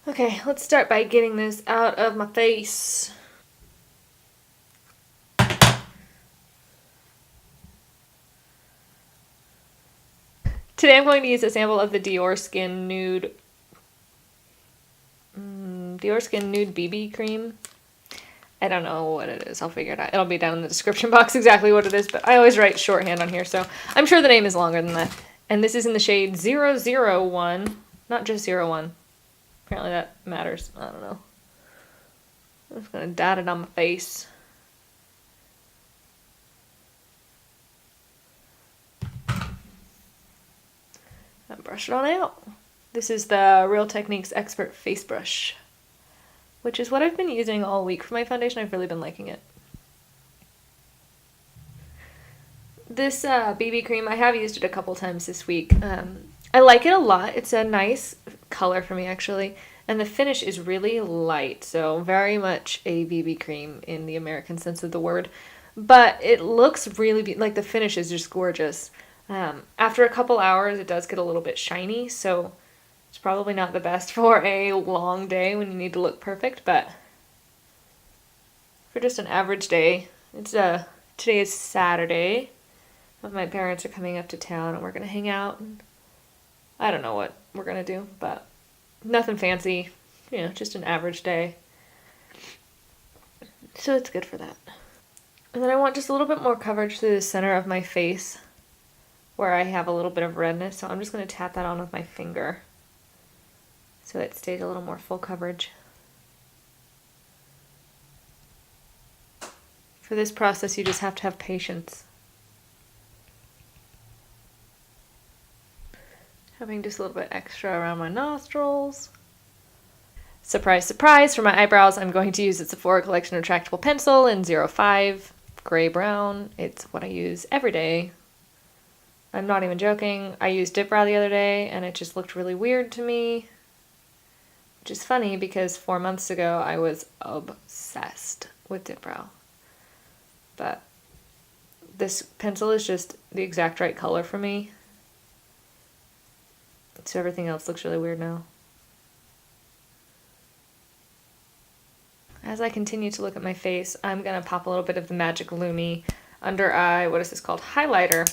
Okay, let's start by getting this out of my face. Today I'm going to use a sample of the Diorskin Nude BB cream. I don't know what it is. I'll figure it out. It'll be down in the description box exactly what it is, but I always write shorthand on here, so I'm sure the name is longer than that. And this is in the shade 001, not just 01. Apparently that matters. I don't know. I'm just going to dot it on my face. And brush it on out. This is the Real Techniques Expert Face Brush, which is what I've been using all week for my foundation. I've really been liking it. This BB cream, I have used it a couple times this week. I like it a lot. It's a nice color for me, actually. And the finish is really light, so very much a BB cream in the American sense of the word. But it looks really, like the finish is just gorgeous. After a couple hours, it does get a little bit shiny, so it's probably not the best for a long day when you need to look perfect, but for just an average day, today is Saturday. My parents are coming up to town and we're gonna hang out, and I don't know what we're gonna do, but nothing fancy, just an average day. So it's good for that. And then I want just a little bit more coverage through the center of my face where I have a little bit of redness, so I'm just going to tap that on with my finger so it stays a little more full coverage. For this process, you just have to have patience. Having just a little bit extra around my nostrils. Surprise, surprise, for my eyebrows, I'm going to use the Sephora Collection Retractable Pencil in 05, gray brown. It's what I use every day. I'm not even joking. I used dip brow the other day and it just looked really weird to me. Which is funny because 4 months ago I was obsessed with dip brow. But this pencil is just the exact right color for me. So everything else looks really weird now. As I continue to look at my face, I'm going to pop a little bit of the Magic Lumi under eye, what is this called? Highlighter.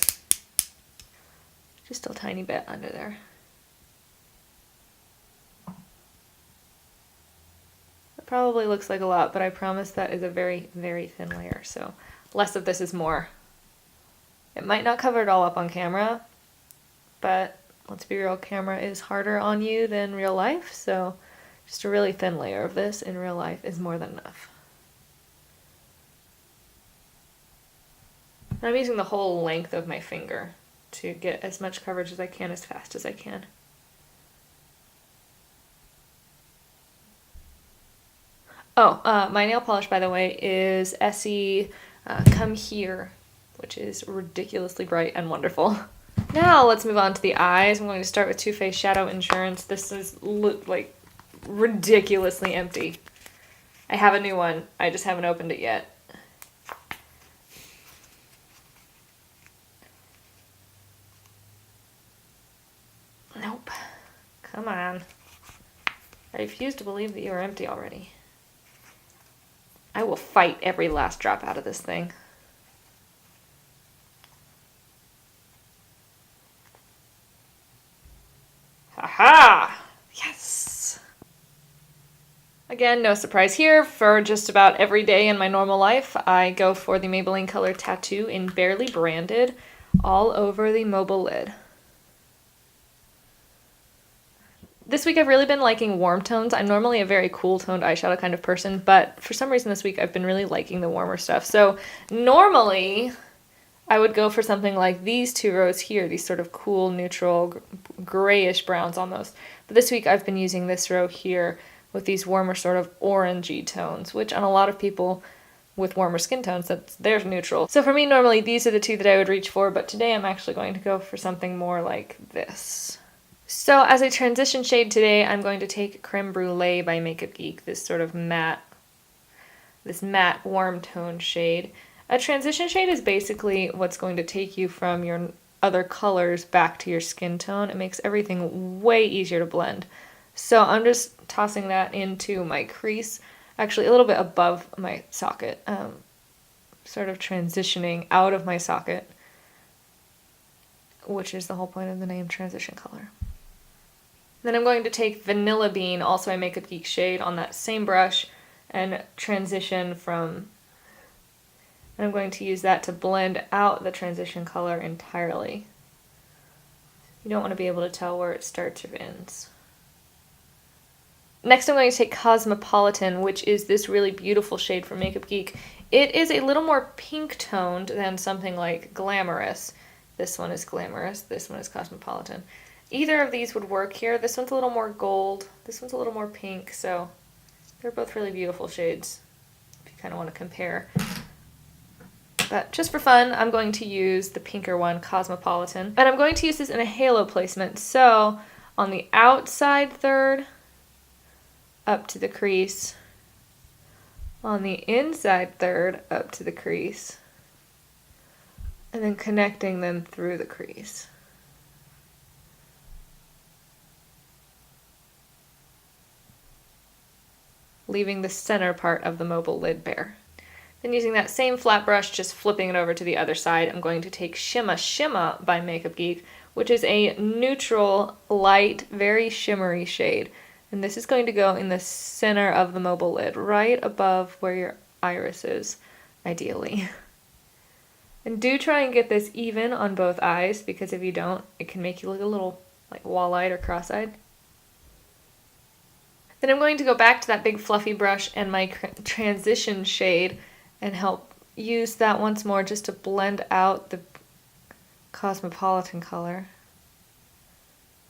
Just a tiny bit under there. It probably looks like a lot, but I promise that is a very, very thin layer, so less of this is more. It might not cover it all up on camera, but let's be real, camera is harder on you than real life, so just a really thin layer of this in real life is more than enough. And I'm using the whole length of my finger to get as much coverage as I can as fast as I can. Oh, my nail polish, by the way, is Essie Come Here, which is ridiculously bright and wonderful. Now let's move on to the eyes. I'm going to start with Too Faced Shadow Insurance. This is like ridiculously empty. I have a new one. I just haven't opened it yet. Nope. Come on. I refuse to believe that you are empty already. I will fight every last drop out of this thing. Haha! Yes! Again, no surprise here. For just about every day in my normal life, I go for the Maybelline Color Tattoo in Barely Branded all over the mobile lid. This week I've really been liking warm tones. I'm normally a very cool toned eyeshadow kind of person, but for some reason this week I've been really liking the warmer stuff. So normally I would go for something like these two rows here, these sort of cool, neutral, grayish browns almost. But this week I've been using this row here with these warmer sort of orangey tones, which on a lot of people with warmer skin tones, they're neutral. So for me, normally these are the two that I would reach for, but today I'm actually going to go for something more like this. So as a transition shade today, I'm going to take Creme Brûlée by Makeup Geek, this sort of matte warm tone shade. A transition shade is basically what's going to take you from your other colors back to your skin tone. It makes everything way easier to blend. So I'm just tossing that into my crease, actually a little bit above my socket, sort of transitioning out of my socket, which is the whole point of the name, transition color. Then I'm going to take Vanilla Bean, also a Makeup Geek shade, on that same brush and transition from, and I'm going to use that to blend out the transition color entirely. You don't want to be able to tell where it starts or ends. Next I'm going to take Cosmopolitan, which is this really beautiful shade from Makeup Geek. It is a little more pink toned than something like Glamorous. This one is Glamorous, this one is Cosmopolitan. Either of these would work here. This one's a little more gold, this one's a little more pink, so they're both really beautiful shades if you kind of want to compare. But just for fun, I'm going to use the pinker one, Cosmopolitan. And I'm going to use this in a halo placement. So on the outside third, up to the crease. On the inside third, up to the crease. And then connecting them through the crease. Leaving the center part of the mobile lid bare. Then using that same flat brush, just flipping it over to the other side, I'm going to take Shimma by Makeup Geek, which is a neutral, light, very shimmery shade. And this is going to go in the center of the mobile lid, right above where your iris is, ideally. And do try and get this even on both eyes, because if you don't, it can make you look a little like wall-eyed or cross-eyed. Then I'm going to go back to that big fluffy brush and my transition shade and help use that once more just to blend out the Cosmopolitan color.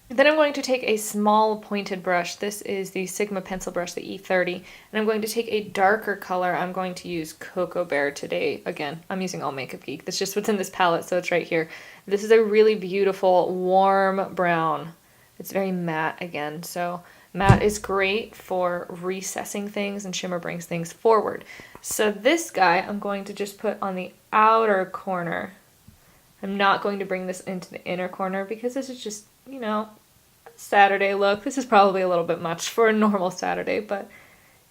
Then I'm going to take a small pointed brush. This is the Sigma pencil brush, the E30, and I'm going to take a darker color. I'm going to use Cocoa Bear today. Again, I'm using all Makeup Geek. That's just what's in this palette, so it's right here. This is a really beautiful warm brown. It's very matte again, so matte is great for recessing things, and shimmer brings things forward. So this guy I'm going to just put on the outer corner. I'm not going to bring this into the inner corner because this is just, you know, a Saturday look. This is probably a little bit much for a normal Saturday, but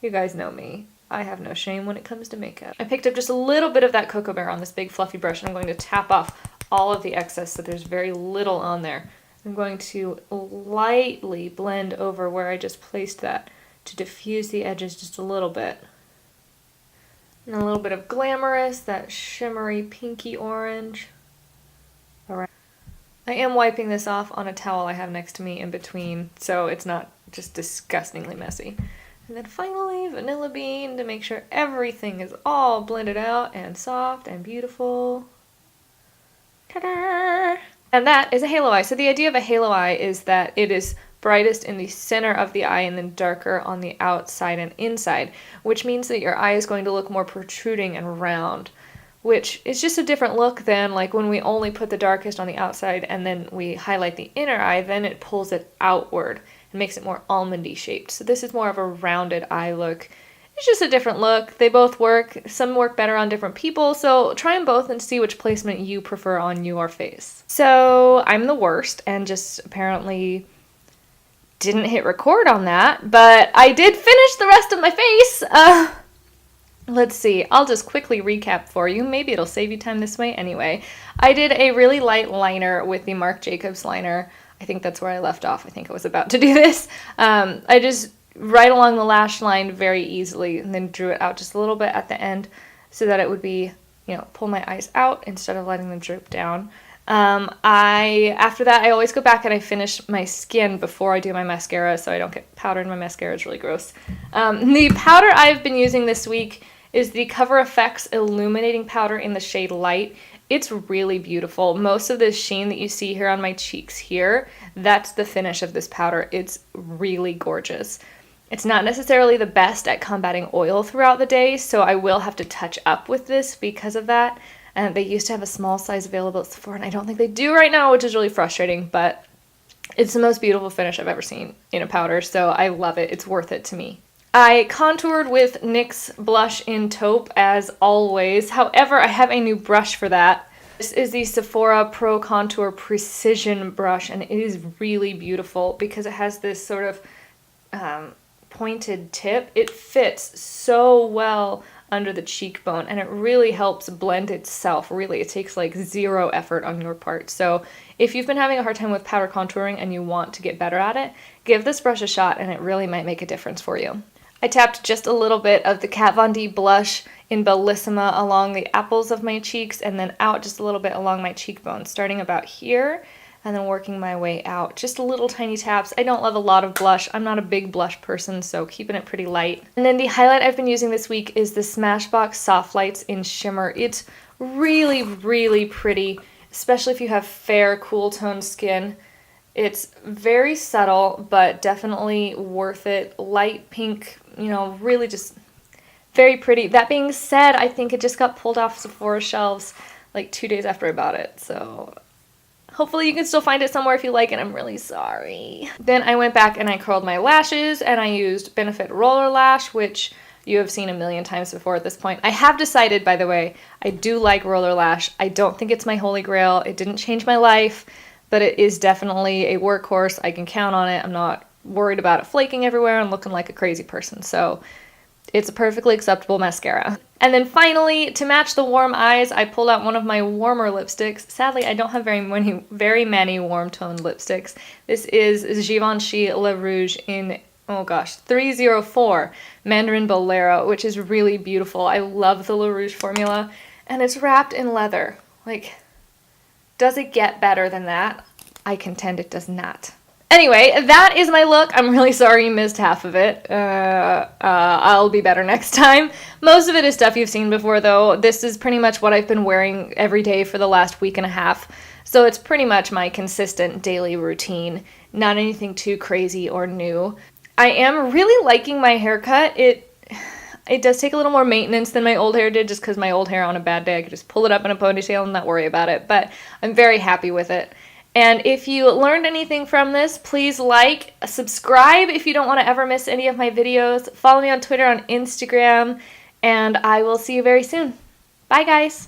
you guys know me. I have no shame when it comes to makeup. I picked up just a little bit of that Cocoa Bear on this big fluffy brush, and I'm going to tap off all of the excess so there's very little on there. I'm going to lightly blend over where I just placed that to diffuse the edges just a little bit. And a little bit of Glamorous, that shimmery pinky orange. Alright. I am wiping this off on a towel I have next to me in between, so it's not just disgustingly messy. And then finally, Vanilla Bean to make sure everything is all blended out and soft and beautiful. Ta-da! And that is a halo eye. So the idea of a halo eye is that it is brightest in the center of the eye and then darker on the outside and inside, which means that your eye is going to look more protruding and round, which is just a different look than like when we only put the darkest on the outside and then we highlight the inner eye, then it pulls it outward and makes it more almondy shaped. So this is more of a rounded eye look. It's just a different look. They both work. Some work better on different people, so try them both and see which placement you prefer on your face. So I'm the worst and just apparently didn't hit record on that, but I did finish the rest of my face. Let's see, I'll just quickly recap for you. Maybe it'll save you time this way. Anyway, I did a really light liner with the Marc Jacobs liner. I think that's where I left off. I think I was about to do this. I just right along the lash line very easily and then drew it out just a little bit at the end so that it would be, you know, pull my eyes out instead of letting them droop down. After that, I always go back and I finish my skin before I do my mascara so I don't get powder in my mascara. It's really gross. The powder I've been using this week is the Cover FX Illuminating Powder in the shade Light. It's really beautiful. Most of the sheen that you see here on my cheeks here, that's the finish of this powder. It's really gorgeous. It's not necessarily the best at combating oil throughout the day, so I will have to touch up with this because of that. And they used to have a small size available at Sephora, and I don't think they do right now, which is really frustrating, but it's the most beautiful finish I've ever seen in a powder, so I love it. It's worth it to me. I contoured with NYX blush in taupe as always. However, I have a new brush for that. This is the Sephora Pro Contour Precision brush, and it is really beautiful because it has this sort of pointed tip, it fits so well under the cheekbone, and it really helps blend itself. Really, it takes like zero effort on your part. So if you've been having a hard time with powder contouring and you want to get better at it, give this brush a shot and it really might make a difference for you. I tapped just a little bit of the Kat Von D blush in Bellissima along the apples of my cheeks and then out just a little bit along my cheekbones, starting about here and then working my way out. Just little tiny taps. I don't love a lot of blush. I'm not a big blush person, so keeping it pretty light. And then the highlight I've been using this week is the Smashbox Soft Lights in Shimmer. It's really, really pretty, especially if you have fair, cool toned skin. It's very subtle, but definitely worth it. Light pink, you know, really just very pretty. That being said, I think it just got pulled off Sephora shelves like 2 days after I bought it, so hopefully you can still find it somewhere if you like it. I'm really sorry. Then I went back and I curled my lashes and I used Benefit Roller Lash, which you have seen a million times before at this point. I have decided, by the way, I do like Roller Lash. I don't think it's my holy grail. It didn't change my life, but it is definitely a workhorse. I can count on it. I'm not worried about it flaking everywhere and looking like a crazy person. So it's a perfectly acceptable mascara. And then finally, to match the warm eyes, I pulled out one of my warmer lipsticks. Sadly, I don't have very many warm toned lipsticks. This is Givenchy Le Rouge in, oh gosh, 304 Mandarin Bolero, which is really beautiful. I love the Le Rouge formula, and it's wrapped in leather. Like, does it get better than that? I contend it does not. Anyway, that is my look. I'm really sorry you missed half of it. I'll be better next time. Most of it is stuff you've seen before, though. This is pretty much what I've been wearing every day for the last week and a half. So it's pretty much my consistent daily routine. Not anything too crazy or new. I am really liking my haircut. It does take a little more maintenance than my old hair did, just because my old hair on a bad day, I could just pull it up in a ponytail and not worry about it. But I'm very happy with it. And if you learned anything from this, please like, subscribe if you don't want to ever miss any of my videos. Follow me on Twitter, on Instagram, and I will see you very soon. Bye, guys.